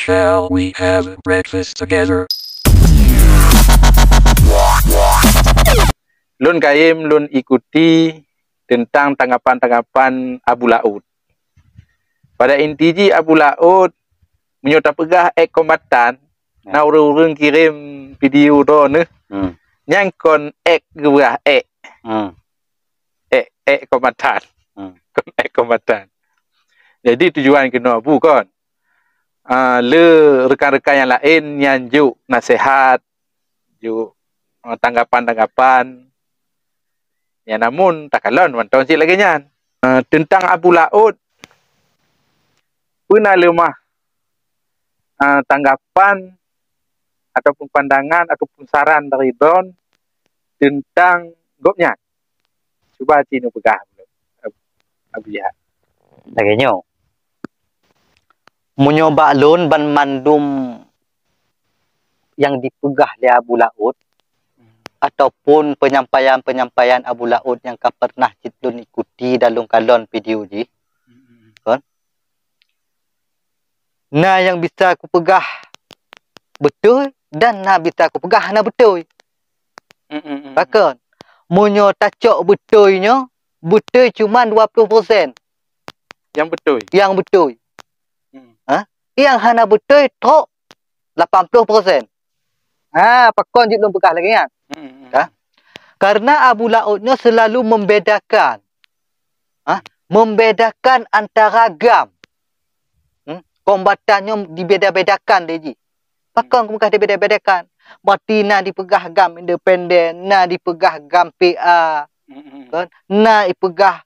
Shall we have breakfast together? Lun Kaim, lun ikuti tentang tanggapan-tanggapan Abu Laut. Pada intinya Abu Laut menyota pegah kombatan, na urung kirim video do ne. Yang kon gua kombatan. Kon kombatan. Jadi tujuan kena Abu kon. Le rekan-rekan yang lain nyanjuk nasihat, juk tanggapan-tanggapan. Ya namun tak kalon mantau cik lagi nyan. Tentang Abu Laut pernah lemah tanggapan ataupun pandangan ataupun saran dari Don tentang gopnya. Coba cino pegah Abu Jihad. Laganya menyoba lon ban mandum yang dipegah di Abu Laut ataupun penyampaian-penyampaian Abu Laut yang kau pernah citlun ikuti dalam kalon video ji. Kan? Nah yang bisa aku pegah betul dan nah bisa aku pegah nah betul. Bahkan munyo tacok betulnya betul cuma 20%. Yang betul. Yang betul. Yang hana betul tok 80%. Pakon je belum pegah lagi kan? Karena Abu Lautnya selalu membedakan. Membedakan antara gam. Kombatannya dibeda-bedakan dia ji. Pakon bukan dibeda-bedakan. Berarti na dipegah gam independen, na dipegah gam PA. Kan? Na dipegah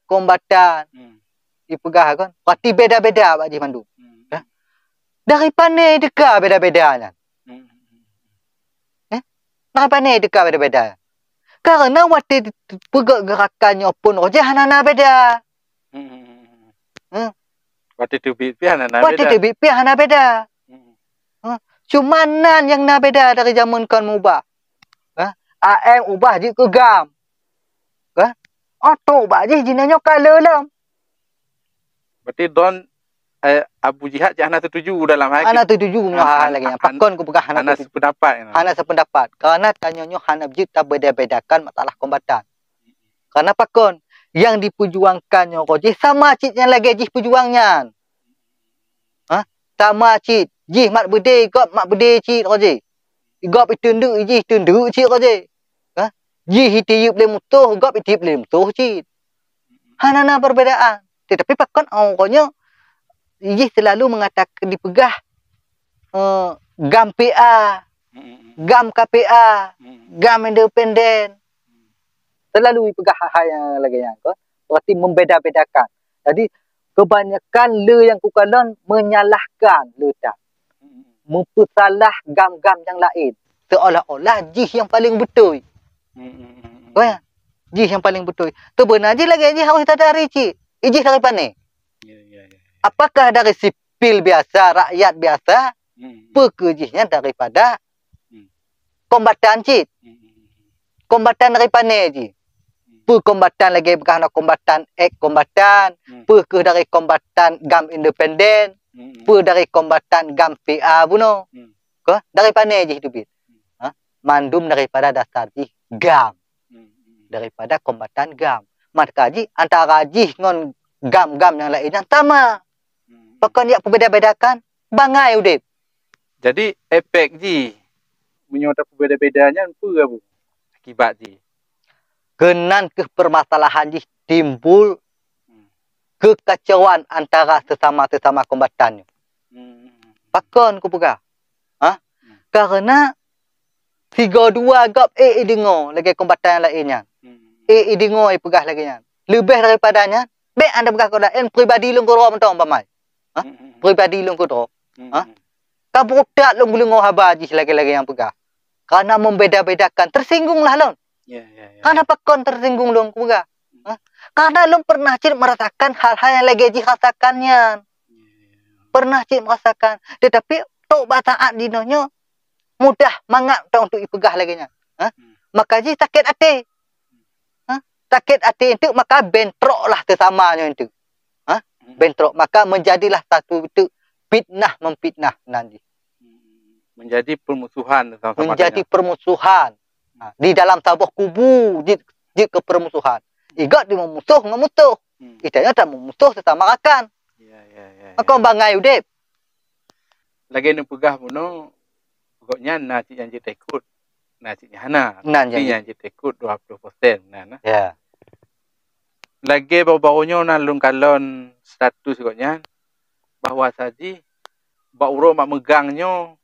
kombatan. Dipegah kan? Berarti beda-beda Pak Haji Mandu. Dari pandai deka beda-bedanya. Dari pandai deka beda-beda. Karena waktu pegak gerakannya pun roja hana beda. Waktu itu biar hana beda. Waktu itu biar hana beda. Cuma nan yang na beda dari zaman kan ubah. AM ubah je ke gam. Auto ubah je jinanya color lah. Berarti Don Abu Jihad jangan setuju dalam hal Hana setuju hal lagi. Pakon ku pegah hana sependapat. Hana sependapat. Karena tanyanya hana kita beda-bedakan masalah kombatan. Karena pakon yang diperjuangkannya koji sama citnya lagi jih perjuangnya. Sama cit. Jih mat bede gop mat bede cit koji. Gop itunduk jih tunduk cit koji. Jih hitiyup le mutuh gop itiyup le mutuh cit. Hana perbedaan. Tetapi pakon awalnya Ijih selalu mengatakan dipegah gam PA, gam KPA, gam independen. Selalu dipegah hal yang lagi yang ko. Berarti membeda-bedakan. Jadi kebanyakan le yang kukalan menyalahkan le tak. Mempersalah gam-gam yang lain. Seolah-olah jih yang paling betul. Jih yang paling betul. Sebenarnya lagi jih harus kita dari cik. Ijih dari pane. Apakah dari sipil biasa, rakyat biasa, pekerjanya daripada kombatan cit. Kombatan dari pane ji. Kombatan lagi bukan kombatan kombatan, pekerja dari kombatan gam independen, dari kombatan gam PA buno. Dari pane ji hidup. Mandum daripada dasar ji gam. Daripada kombatan gam. Maka ji antara ji ngon gam-gam yang lainnya sama. Pakon ya berbeda-bedakan bangai udip. Jadi efek ji menyota berbeda-bedanya apa Bu? Akibat ji. Kenan ke permasalahan ji timbul kekacauan antara sesama-sesama kombatannya. Pakon ku pegah. Karena 32 gap dengar lagi kombatan yang lainnya. Dengar pegah lagi nya. Lebih daripadanya be anda pegah kau lain pribadi lu kau mentong pamai. Pribadi lu kau tu. Kabudak lu ngulung habaji lagi-lagi yang pegah. Karena membeda-bedakan tersinggunglah lon. Karena pakon tersinggung lu pegah. Karena lu pernah cik merasakan hal-hal yang lagi dirasakannya. Pernah cik merasakan. Tetapi tok bataan dinonya mudah mangat untuk ipegah lagi nya. Maka ji sakit hati. Sakit hati itu maka bentrok lah tersamanya itu. Bentrok maka menjadilah satu itu fitnah memfitnah nanti. Menjadi permusuhan sama-sama Menjadi tanya. permusuhan. Di dalam tabuh kubu, di kepermusuhan. Igat di memusuh, ngemusuh. Itanya tak memusuh sesama rakan. Ya. Maka bangai udip. Lagi ni pegah puno, pokoknya nasi yang kita ikut, nasi hana, Nan tapi yang yang kita ikut 20%. Nah. ya. Lagi baru-barunya nalung kalon status pokoknya, bahwa saji, bauro mak megangnya,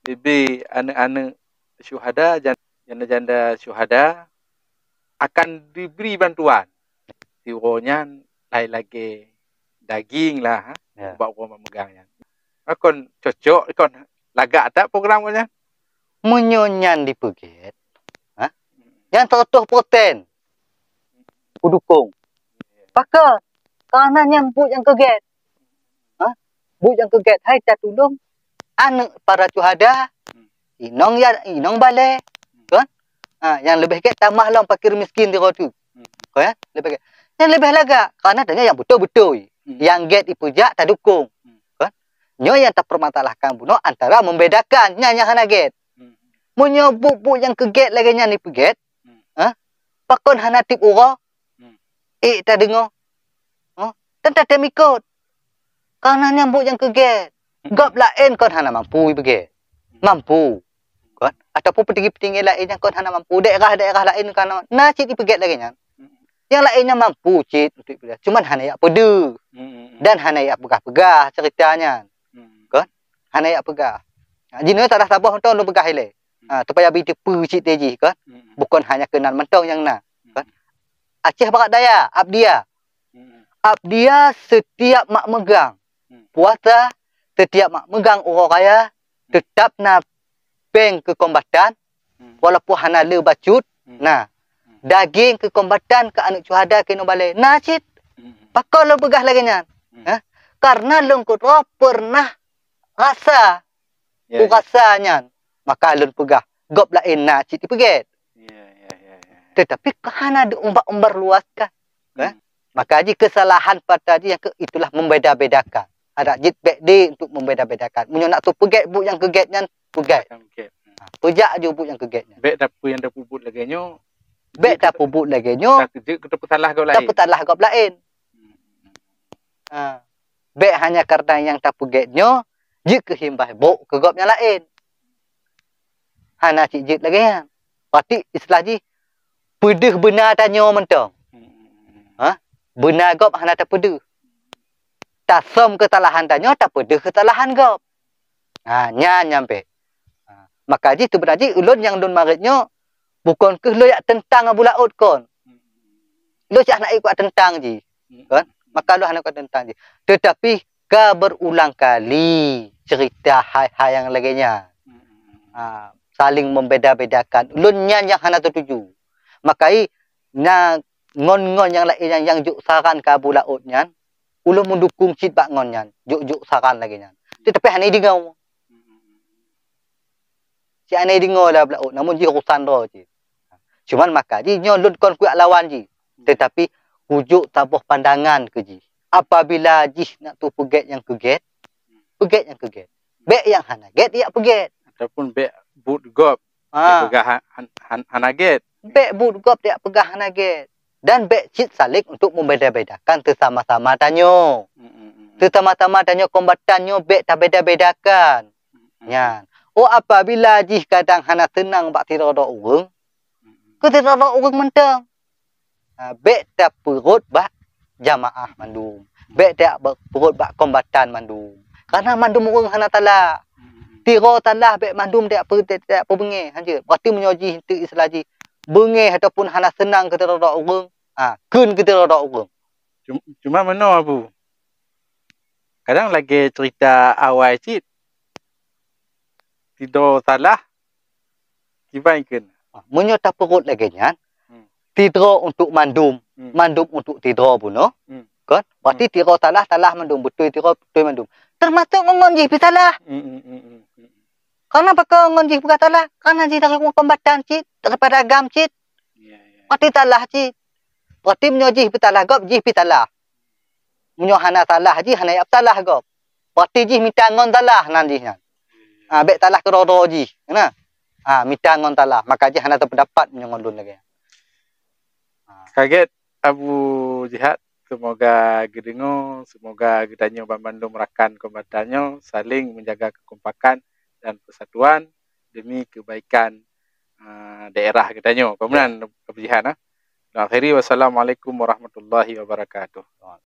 lebih anak-anak syuhada, janda-janda syuhada, akan diberi bantuan. Tironya lain lagi daging lah, Ya. bauro mak megangnya. Kon cocok, kon lagak tak programnya? Menyonyan di Puget. Yang tertuh poten. Kudukung. Maka karena nyambut yang keget. Buk yang keget hai tak tolong anak para syuhada. Inong balik. Kan? Yang lebih ke tambah lah fakir miskin di rotu. Kan? Lebih ke. Yang lebih lagi karena tanya yang betul-betul. Yang get ipujak tak dukung. Kan? Nyo yang tak permasalahkan buno antara membedakan nya hana get. Munyo buk yang keget lagi nya ni puget. Pakon hana tip uro. Tak dengar. Tentu tak mikut. Karena nyambut yang keget. Gap lain kon hana mampu begitu. Mampu. Kan? Ataupun petinggi-petinggi lain yang kon hana mampu. Daerah-daerah lain kan cit dipeget lagi nya. Yang lainnya mampu cit untuk pilih. Cuman hana yak pedu. Dan hana yak pegah-pegah ceritanya. Kan? Hana yak pegah. Jino tak ada sabah untuk lu pegah ile. Supaya bi tepu cit teji kan. Bukan hanya kenal mentong yang na. Kan? Aceh Barat Daya, Abdia. Abdia setiap mak megang puasa, setiap mak megang orang kaya tetap na peng ke kombatan walaupun hana le bacut. Nah, daging ke kombatan ke anak syuhada ke no balai. Nah cit. Pakal lo begah lagi nya. Karena lo pernah rasa rasanya. Maka lo pegah. Gop lain na cit dipeget. Tetapi hana ada umbar luaskan. Maka ji kesalahan pada ji yang itulah membeda-bedakan. Ada jit bek di untuk membeda-bedakan. Munyo nak tu peget buk yang kegetnya peget. Pejak je buk yang kegetnya. Bek dapu yang dapu but lagi nyo. Bek dapu but lagi nyo. Tak kita salah kau lain. Tak salah kau lain. Bek hanya karena yang tak pegetnya ji kehimbah buk ke gopnya lain. Hana cik jit lagi ya. Berarti istilah ji pedih benar tanya mentong. Benar gop hana tak pedih. Tak som kesalahan tanya tak pedih kesalahan gop. Nyampe. Maka ji tu berarti ulun yang dun maritnya bukan ke lu yak tentang abu laut kon. Lu cak nak ikut tentang ji. Kan? Maka lu hana ikut tentang ji. Tetapi ka berulang kali cerita hai-hai yang laginya. Saling membeda-bedakan. Ulun yang hana tertuju. Maka ngon-ngon yang lain yang juk saran ke abu lautnya, ulun mendukung cit bak ngonnya, juk saran lagi nya. Tetapi hanya dingau. Si hanya dingau lah laut, namun ji urusan ro ji. Cuman maka ji nyolun kon kuat lawan ji. Tetapi ujuk tabuh pandangan ke ji. Apabila ji nak tu peget yang keget. Bek yang hana get ia peget. Ataupun bek but gop. Pegah hana get. Bek but gop dia pegah hana get. Dan bek cit salik untuk membeda-bedakan sesama-sama tanyo. Sesama-sama tanyo kombatannya bek tak beda-bedakan. Nyan. Apabila jih kadang hana tenang bak tirodo urang. Ke tirodo urang mentang. Bek tak perut bak jamaah mandum. Bek tak perut bak kombatan mandum. Karena mandum urang hana talah. Tiro talah bek mandum tak perbengi. Berarti menyoji itu istilah ji. Bengi ataupun hana senang ke tirodo urang. Kun kita rodak urang. Cuma mana abu? Kadang lagi cerita awal cit. Tidur salah. Kibaikun. Munyo tak perut lagi nya. Tidur untuk mandum, mandum untuk tidur pun no. Kan? Berarti tidur salah mandum, betul tidur betul mandum. Termasuk ngonji pi salah. Karena pakau ngonji pi salah? Karena ji dari kombatan cit, daripada agam cit. Berarti salah cit. Berarti menyo jih pitalah gop jih pitalah. Menyo hana salah jih hana yap salah gop. Pati ji minta ngon talah nanti nya. Bek talah ke rodo ji, nah. Minta ngon talah, maka ji hana terpendapat nyongondun lagi. Kaget Abu Jihad, semoga gedengo, semoga gedanyo Bandung merakan kombatanyo saling menjaga kekompakan dan persatuan demi kebaikan daerah gedanyo. Kemudian Abu Jihad, Akhiri wassalamualaikum warahmatullahi wabarakatuh.